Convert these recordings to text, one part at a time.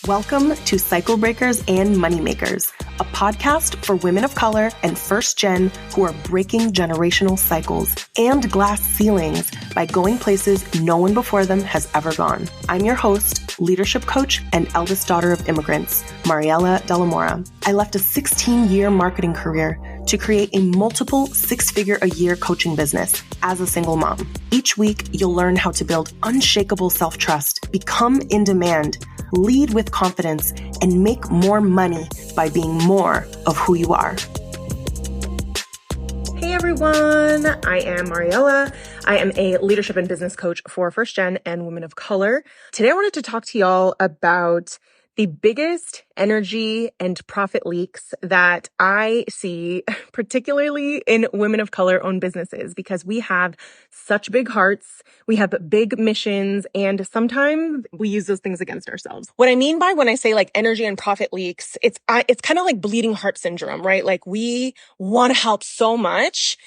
Welcome to Cycle Breakers and Moneymakers, a podcast for women of color and first gen who are breaking generational cycles and glass ceilings by going places no one before them has ever gone. I'm your host, leadership coach, and eldest daughter of immigrants, Mariela De La Mora. I left a 16-year marketing career to create a multiple six-figure-a-year coaching business as a single mom. Each week, you'll learn how to build unshakable self-trust, become in demand, lead with confidence, and make more money by being more of who you are. Hey everyone, I am Mariela. I am a leadership and business coach for first gen and women of color. Today I wanted to talk to y'all about the biggest energy and profit leaks that I see, particularly in women of color owned businesses, because we have such big hearts, we have big missions, and sometimes we use those things against ourselves. What I mean by when I say like energy and profit leaks, it's kind of like bleeding heart syndrome, right? Like we want to help so much.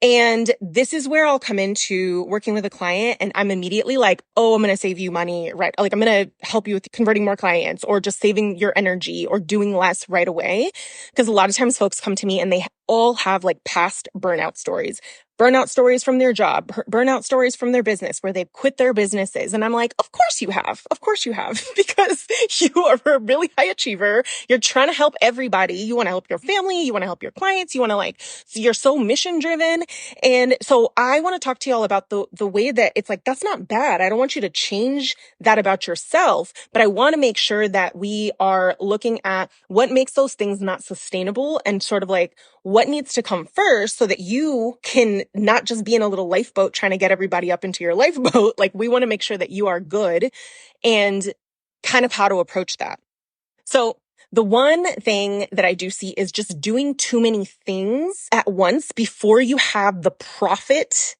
And this is where I'll come into working with a client and I'm immediately like, oh, I'm going to save you money, right? Like I'm going to help you with converting more clients or just saving your energy or doing less right away. Because a lot of times folks come to me and they all have like past burnout stories from their job, burnout stories from their business where they've quit their businesses. And I'm like, of course you have, because you are a really high achiever. You're trying to help everybody. You want to help your family. You want to help your clients. You want to you're so mission driven. And so I want to talk to y'all about the way that it's like, that's not bad. I don't want you to change that about yourself, but I want to make sure that we are looking at what makes those things not sustainable and sort of like what needs to come first so that you can not just be in a little lifeboat trying to get everybody up into your lifeboat. Like we want to make sure that you are good and kind of how to approach that. So the one thing that I do see is just doing too many things at once before you have the profit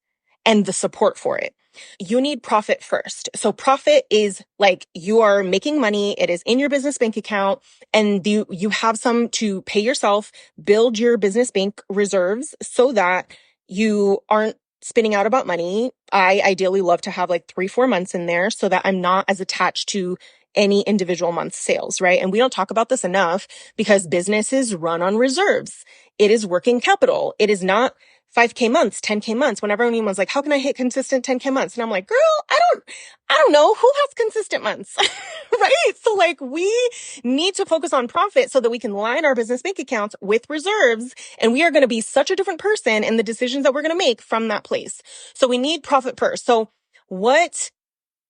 and the support for it. You need profit first. So profit is like you are making money. It is in your business bank account and you have some to pay yourself, build your business bank reserves so that you aren't spinning out about money. I ideally love to have like 3-4 months in there so that I'm not as attached to any individual month's sales, right? And we don't talk about this enough because businesses run on reserves. It is working capital. It is not 5K months, 10K months. Whenever anyone's like, how can I hit consistent 10K months? And I'm like, girl, I don't know who has consistent months, right? So like we need to focus on profit so that we can line our business bank accounts with reserves. And we are going to be such a different person in the decisions that we're going to make from that place. So we need profit first. So what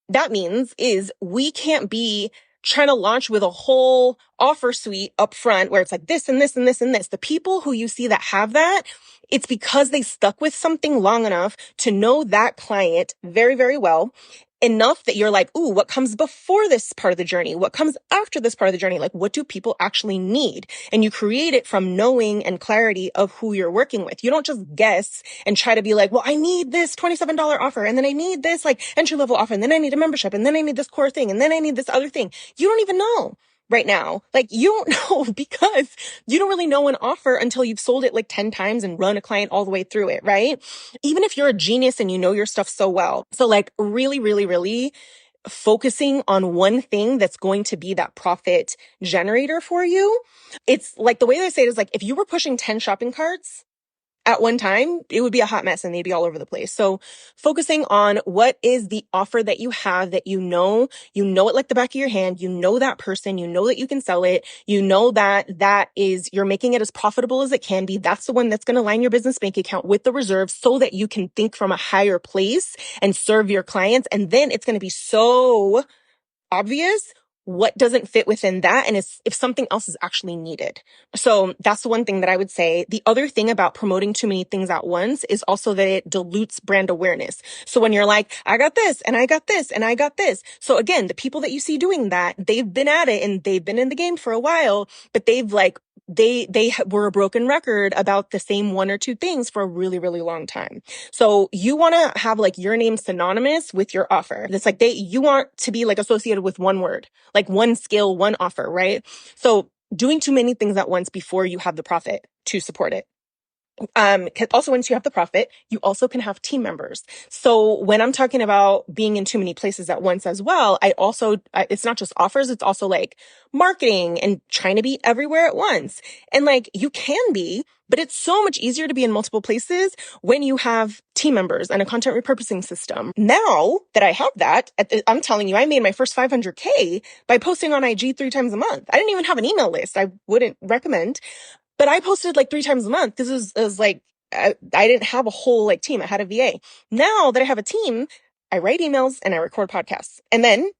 that means is we can't be trying to launch with a whole offer suite up front where it's like this and this and this and this. The people who you see that have that, it's because they stuck with something long enough to know that client very, very well. Enough that you're like, ooh, what comes before this part of the journey? What comes after this part of the journey? Like, what do people actually need? And you create it from knowing and clarity of who you're working with. You don't just guess and try to be like, well, I need this $27 offer. And then I need this like entry level offer. And then I need a membership. And then I need this core thing. And then I need this other thing. You don't even know right now. Like you don't know because you don't really know an offer until you've sold it like 10 times and run a client all the way through it, right? Even if you're a genius and you know your stuff so well. So like really, really, really focusing on one thing that's going to be that profit generator for you. It's like the way they say it is like, if you were pushing 10 shopping carts at one time, it would be a hot mess and they'd be all over the place. So focusing on what is the offer that you have that you know it like the back of your hand, you know that person, you know that you can sell it, you know that is, you're making it as profitable as it can be. That's the one that's going to line your business bank account with the reserves so that you can think from a higher place and serve your clients. And then it's going to be so obvious what doesn't fit within that and if something else is actually needed. So that's the one thing that I would say. The other thing about promoting too many things at once is also that it dilutes brand awareness. So when you're like, I got this and I got this and I got this. So again, the people that you see doing that, they've been at it and they've been in the game for a while, but they've like, they were a broken record about the same one or two things for a really, really long time. So you want to have like your name synonymous with your offer. It's like you want to be like associated with one word, like one skill, one offer, right? So doing too many things at once before you have the profit to support it. Also, once you have the profit, you also can have team members. So when I'm talking about being in too many places at once as well, it's not just offers, it's also like marketing and trying to be everywhere at once. And like you can be, but it's so much easier to be in multiple places when you have team members and a content repurposing system. Now that I have that, I'm telling you, I made my first 500K by posting on IG 3 times a month. I didn't even have an email list. I wouldn't recommend. But I posted like 3 times a month. This was like, I didn't have a whole like team. I had a VA. Now that I have a team, I write emails and I record podcasts. And then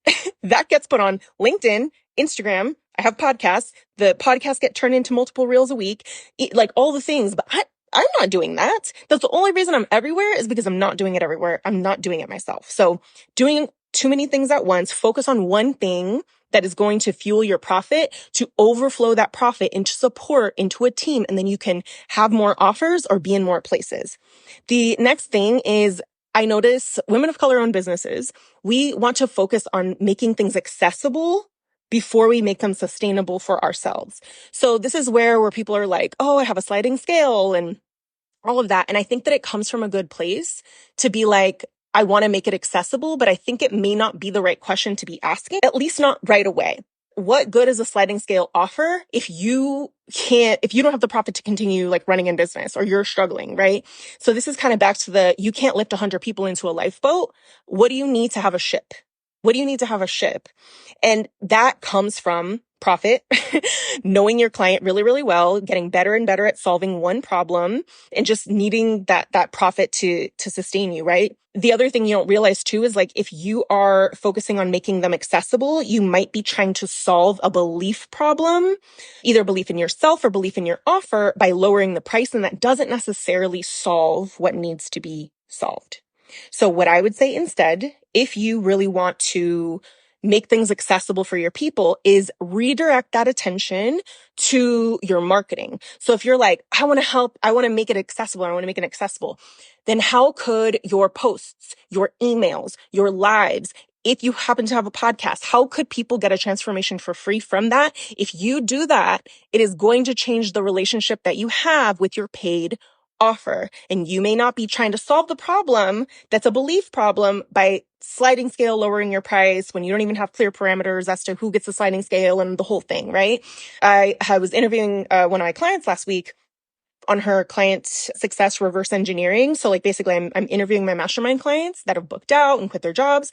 that gets put on LinkedIn, Instagram. I have podcasts. The podcasts get turned into multiple reels a week, like all the things. But I'm not doing that. That's the only reason I'm everywhere is because I'm not doing it everywhere. I'm not doing it myself. So doing too many things at once, focus on one thing that is going to fuel your profit to overflow that profit into support into a team. And then you can have more offers or be in more places. The next thing is I notice women of color owned businesses. We want to focus on making things accessible before we make them sustainable for ourselves. So this is where people are like, oh, I have a sliding scale and all of that. And I think that it comes from a good place to be like, I want to make it accessible, but I think it may not be the right question to be asking, at least not right away. What good is a sliding scale offer if you don't have the profit to continue like running in business or you're struggling, right? So this is kind of back to you can't lift 100 people into a lifeboat. What do you need to have a ship? What do you need to have a ship? And that comes from profit, knowing your client really, really well, getting better and better at solving one problem and just needing that profit to sustain you, right? The other thing you don't realize too is like, if you are focusing on making them accessible, you might be trying to solve a belief problem, either belief in yourself or belief in your offer by lowering the price. And that doesn't necessarily solve what needs to be solved. So what I would say instead, if you really want to make things accessible for your people, is redirect that attention to your marketing. So if you're like, I want to help, I want to make it accessible, I want to make it accessible, then how could your posts, your emails, your lives, if you happen to have a podcast, how could people get a transformation for free from that? If you do that, it is going to change the relationship that you have with your paid offer. And you may not be trying to solve the problem that's a belief problem by sliding scale, lowering your price when you don't even have clear parameters as to who gets the sliding scale and the whole thing, right? I was interviewing one of my clients last week on her client success reverse engineering. So like basically I'm interviewing my mastermind clients that have booked out and quit their jobs.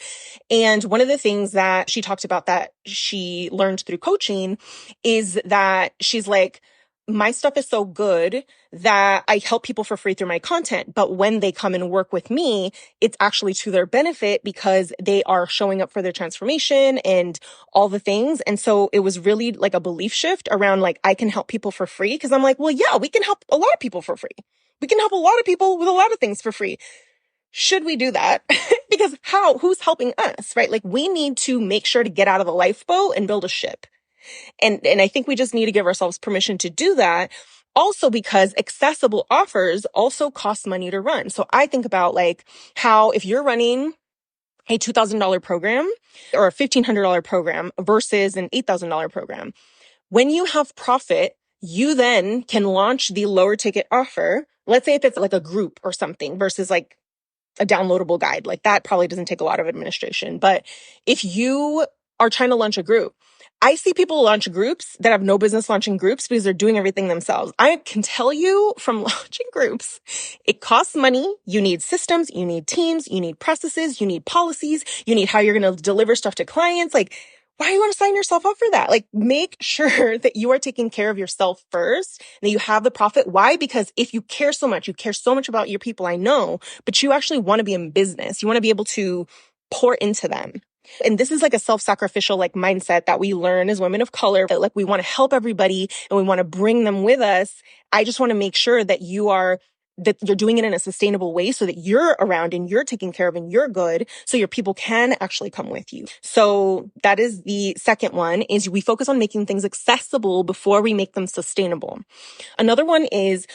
And one of the things that she talked about that she learned through coaching is that she's like, my stuff is so good that I help people for free through my content. But when they come and work with me, it's actually to their benefit because they are showing up for their transformation and all the things. And so it was really like a belief shift around like, I can help people for free. Cause I'm like, well, yeah, we can help a lot of people for free. We can help a lot of people with a lot of things for free. Should we do that? Because who's helping us, right? Like we need to make sure to get out of the lifeboat and build a ship. And I think we just need to give ourselves permission to do that. Also because accessible offers also cost money to run. So I think about like how if you're running a $2,000 program or a $1,500 program versus an $8,000 program, when you have profit, you then can launch the lower ticket offer. Let's say if it's like a group or something versus like a downloadable guide, like that probably doesn't take a lot of administration. But if you are trying to launch a group, I see people launch groups that have no business launching groups because they're doing everything themselves. I can tell you from launching groups, it costs money. You need systems, you need teams, you need processes, you need policies, you need how you're going to deliver stuff to clients. Like, why do you want to sign yourself up for that? Like, make sure that you are taking care of yourself first, and that you have the profit. Why? Because if you care so much about your people, I know, but you actually want to be in business. You want to be able to pour into them. And this is like a self-sacrificial like mindset that we learn as women of color, that like we want to help everybody and we want to bring them with us. I just want to make sure that you're doing it in a sustainable way so that you're around and you're taken care of and you're good so your people can actually come with you. So that is the second one, is we focus on making things accessible before we make them sustainable. Another one is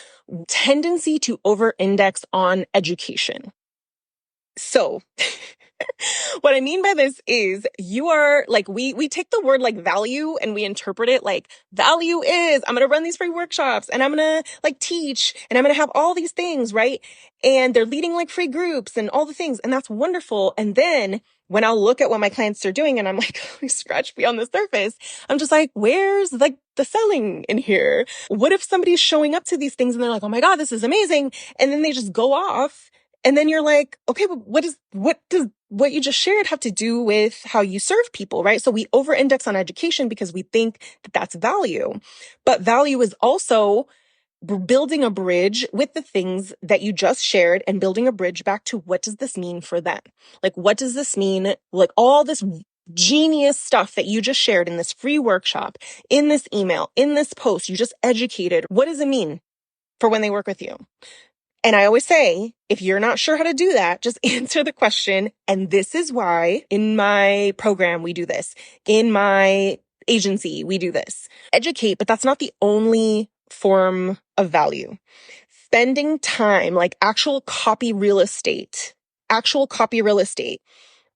tendency to over-index on education. So what I mean by this is you are like, we take the word like value and we interpret it like value is I'm going to run these free workshops and I'm going to like teach and I'm going to have all these things, right? And they're leading like free groups and all the things. And that's wonderful. And then when I'll look at what my clients are doing and I'm like, scratch beyond the surface, I'm just like, where's like the selling in here? What if somebody's showing up to these things and they're like, oh my God, this is amazing. And then they just go off. And then you're like, okay, but what does what you just shared have to do with how you serve people, right? So we over-index on education because we think that that's value. But value is also building a bridge with the things that you just shared and building a bridge back to what does this mean for them? Like, what does this mean? Like all this genius stuff that you just shared in this free workshop, in this email, in this post, you just educated. What does it mean for when they work with you? And I always say, if you're not sure how to do that, just answer the question. And this is why in my program, we do this. In my agency, we do this. Educate, but that's not the only form of value. Spending time, like actual copy real estate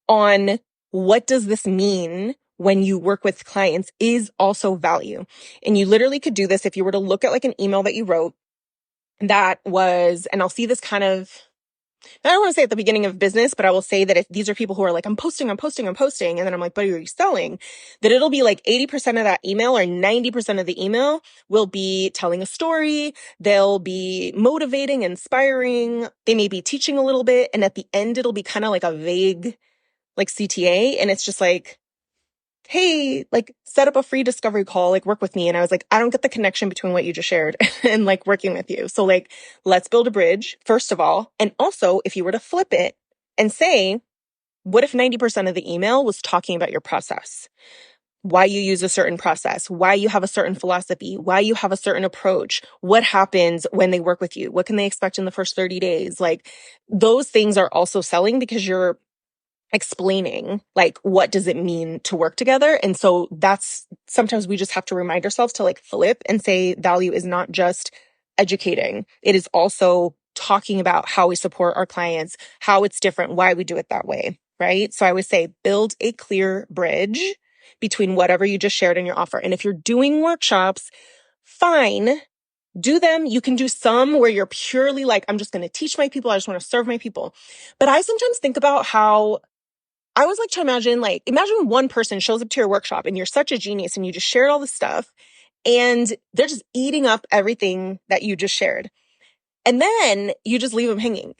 on what does this mean when you work with clients is also value. And you literally could do this if you were to look at like an email that you wrote that was, and I'll see this kind of, I don't want to say at the beginning of business, but I will say that if these are people who are like, I'm posting. And then I'm like, but are you selling? That it'll be like 80% of that email or 90% of the email will be telling a story. They'll be motivating, inspiring. They may be teaching a little bit. And at the end, it'll be kind of like a vague, like CTA. And it's just like, hey, like set up a free discovery call, like work with me. And I was like, I don't get the connection between what you just shared and like working with you. So like, let's build a bridge, first of all. And also, if you were to flip it and say, what if 90% of the email was talking about your process? Why you use a certain process, why you have a certain philosophy, why you have a certain approach, what happens when they work with you, what can they expect in the first 30 days? Like those things are also selling because you're explaining like what does it mean to work together. And so that's sometimes we just have to remind ourselves to like flip and say value is not just educating. It is also talking about how we support our clients, how it's different, why we do it that way, right? So I would say build a clear bridge between whatever you just shared in your offer. And if you're doing workshops, fine, do them. You can do some where you're purely like, I'm just going to teach my people. I just want to serve my people. But I sometimes think about how I always like to imagine one person shows up to your workshop and you're such a genius and you just shared all this stuff and they're just eating up everything that you just shared. And then you just leave them hanging,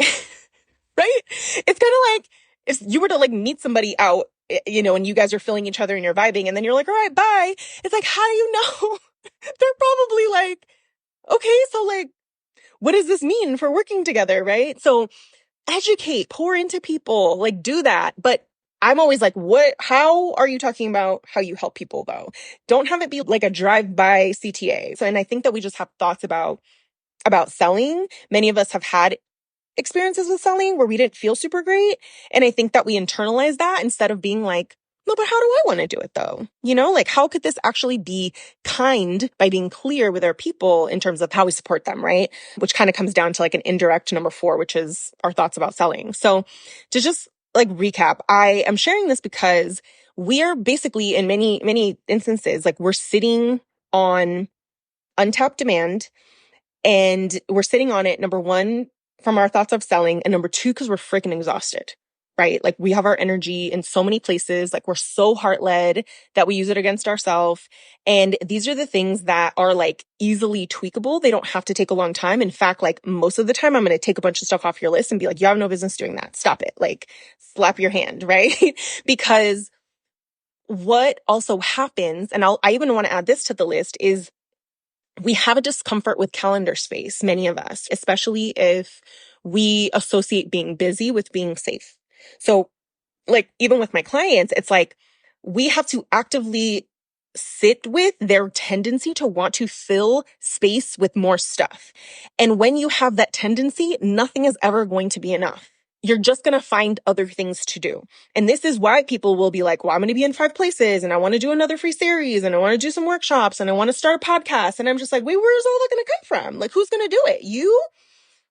right? It's kind of like if you were to like meet somebody out, and you guys are feeling each other and you're vibing and then you're like, all right, bye. It's like, how do you know? They're probably like, okay, so like, what does this mean for working together, right? So educate, pour into people, like do that. But I'm always like, how are you talking about how you help people though? Don't have it be like a drive-by CTA. So, and I think that we just have thoughts about selling. Many of us have had experiences with selling where we didn't feel super great. And I think that we internalize that instead of being like, no, but how do I want to do it though? Like how could this actually be kind by being clear with our people in terms of how we support them, right? Which kind of comes down to like an indirect number 4, which is our thoughts about selling. So to just like recap, I am sharing this because we are basically in many, many instances, like we're sitting on untapped demand and we're sitting on it, number 1, from our thoughts of selling, and number 2, because we're freaking exhausted, right? Like we have our energy in so many places, like we're so heart-led that we use it against ourselves. And these are the things that are like easily tweakable. They don't have to take a long time. In fact, like most of the time, I'm going to take a bunch of stuff off your list and be like, you have no business doing that. Stop it. Like slap your hand, right? Because what also happens, and I even want to add this to the list, is we have a discomfort with calendar space, many of us, especially if we associate being busy with being safe. So like even with my clients, it's like we have to actively sit with their tendency to want to fill space with more stuff. And when you have that tendency, nothing is ever going to be enough. You're just going to find other things to do. And this is why people will be like, well, I'm going to be in 5 places and I want to do another free series and I want to do some workshops and I want to start a podcast. And I'm just like, wait, where's all that going to come from? Like, who's going to do it? You?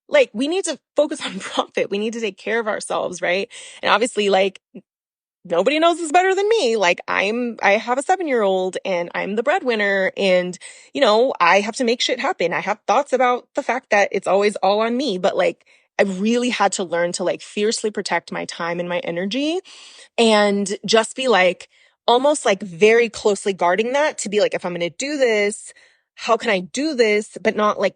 Like, we need to focus on profit. We need to take care of ourselves, right? And obviously, like, nobody knows this better than me. Like, I have a 7-year-old and I'm the breadwinner, and, I have to make shit happen. I have thoughts about the fact that it's always all on me, but like, I really had to learn to like fiercely protect my time and my energy, and just be like, almost like very closely guarding that, to be like, if I'm going to do this, how can I do this, but not like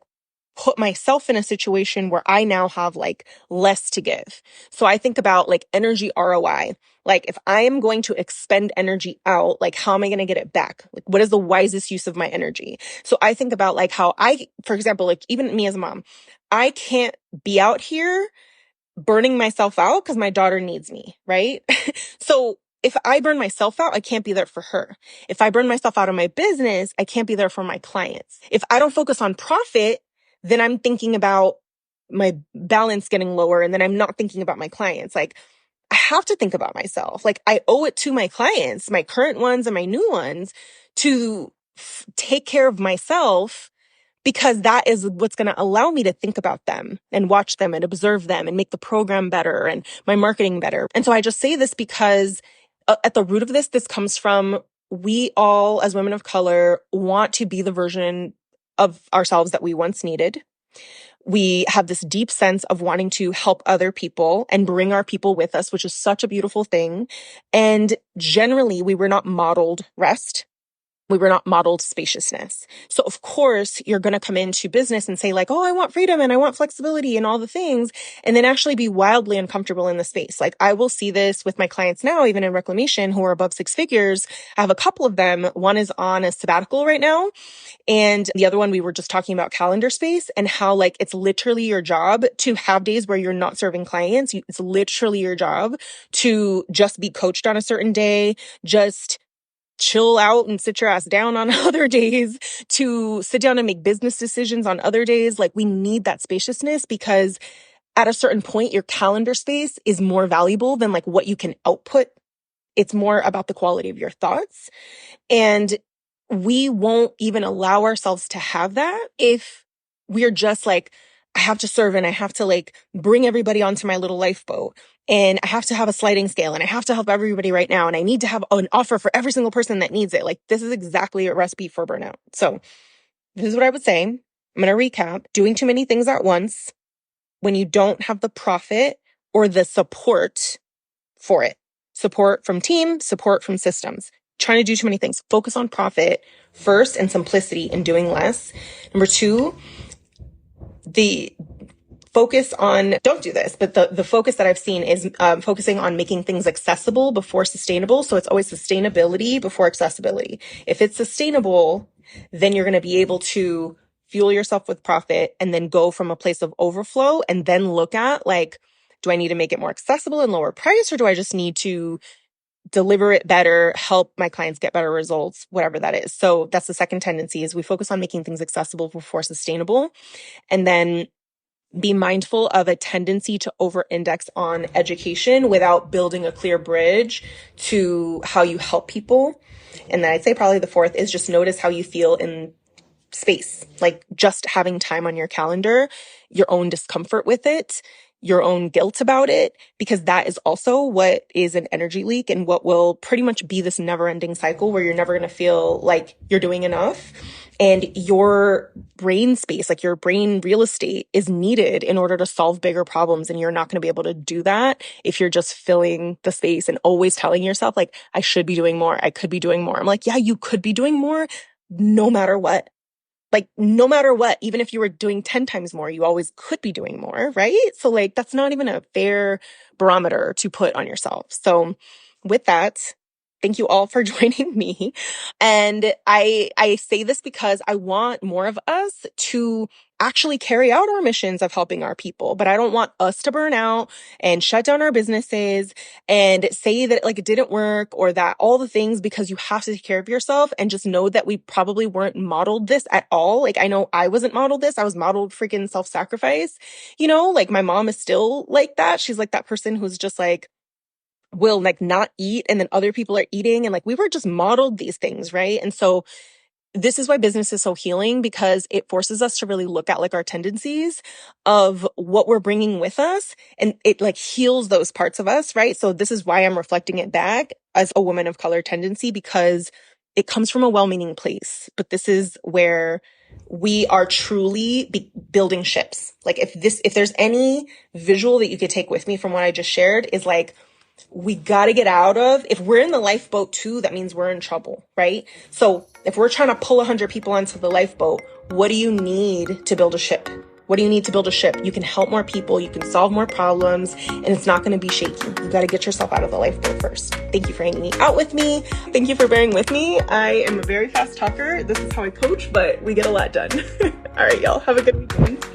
put myself in a situation where I now have like less to give. So I think about like energy ROI. Like, if I am going to expend energy out, like, how am I going to get it back? Like, what is the wisest use of my energy? So I think about like how for example, like, even me as a mom, I can't be out here burning myself out because my daughter needs me, right? So if I burn myself out, I can't be there for her. If I burn myself out in my business, I can't be there for my clients. If I don't focus on profit, then I'm thinking about my balance getting lower, and then I'm not thinking about my clients. Like, I have to think about myself. Like, I owe it to my clients, my current ones and my new ones, to take care of myself, because that is what's going to allow me to think about them and watch them and observe them and make the program better and my marketing better. And so I just say this because at the root of this comes from, we all as women of color want to be the version of ourselves that we once needed. We have this deep sense of wanting to help other people and bring our people with us, which is such a beautiful thing. And generally, we were not modeled rest. We were not modeled spaciousness. So of course, you're going to come into business and say like, oh, I want freedom and I want flexibility and all the things, and then actually be wildly uncomfortable in the space. Like, I will see this with my clients now, even in reclamation, who are above 6 figures. I have a couple of them. One is on a sabbatical right now, and the other one, we were just talking about calendar space and how like it's literally your job to have days where you're not serving clients. It's literally your job to just be coached on a certain day, just chill out and sit your ass down on other days, to sit down and make business decisions on other days. Like, we need that spaciousness, because at a certain point, your calendar space is more valuable than like what you can output. It's more about the quality of your thoughts. And we won't even allow ourselves to have that if we're just like, I have to serve and I have to like bring everybody onto my little lifeboat, and I have to have a sliding scale and I have to help everybody right now, and I need to have an offer for every single person that needs it. Like, this is exactly a recipe for burnout. So this is what I would say. I'm going to recap. Doing too many things at once, when you don't have the profit or the support for it. Support from team, support from systems. Trying to do too many things. Focus on profit first and simplicity in doing less. Number 2, the focus on, don't do this, but the focus that I've seen is focusing on making things accessible before sustainable. So it's always sustainability before accessibility. If it's sustainable, then you're going to be able to fuel yourself with profit and then go from a place of overflow, and then look at like, do I need to make it more accessible and lower price, or do I just need to deliver it better, help my clients get better results, whatever that is. So that's the second tendency, is we focus on making things accessible before sustainable. And then be mindful of a tendency to over-index on education without building a clear bridge to how you help people. And then I'd say probably the fourth is just notice how you feel in space, like just having time on your calendar, your own discomfort with it, your own guilt about it, because that is also what is an energy leak and what will pretty much be this never-ending cycle where you're never going to feel like you're doing enough. And your brain space, like your brain real estate, is needed in order to solve bigger problems. And you're not going to be able to do that if you're just filling the space and always telling yourself, like, I should be doing more. I could be doing more. I'm like, yeah, you could be doing more no matter what. Like, no matter what, even if you were doing 10 times more, you always could be doing more, right? So like, that's not even a fair barometer to put on yourself. So with that, thank you all for joining me. And I say this because I want more of us to actually carry out our missions of helping our people, but I don't want us to burn out and shut down our businesses and say that like it didn't work or that all the things, because you have to take care of yourself. And just know that we probably weren't modeled this at all. Like, I know I wasn't modeled this. I was modeled freaking self-sacrifice. Like my mom is still like that. She's like that person who's just like, will like not eat and then other people are eating, and like we were just modeled these things, right? And so this is why business is so healing, because it forces us to really look at like our tendencies of what we're bringing with us, and it like heals those parts of us, right? So this is why I'm reflecting it back as a woman of color tendency, because it comes from a well-meaning place. But this is where we are truly building ships. Like if there's any visual that you could take with me from what I just shared, is like, we got to get out of, if we're in the lifeboat too, that means we're in trouble, right? So if we're trying to pull 100 people onto the lifeboat, what do you need to build a ship? What do you need to build a ship? You can help more people, you can solve more problems, and it's not going to be shaky. You got to get yourself out of the lifeboat first. Thank you for hanging out with me. Thank you for bearing with me. I am a very fast talker. This is how I coach, but we get a lot done. All right, y'all, have a good weekend.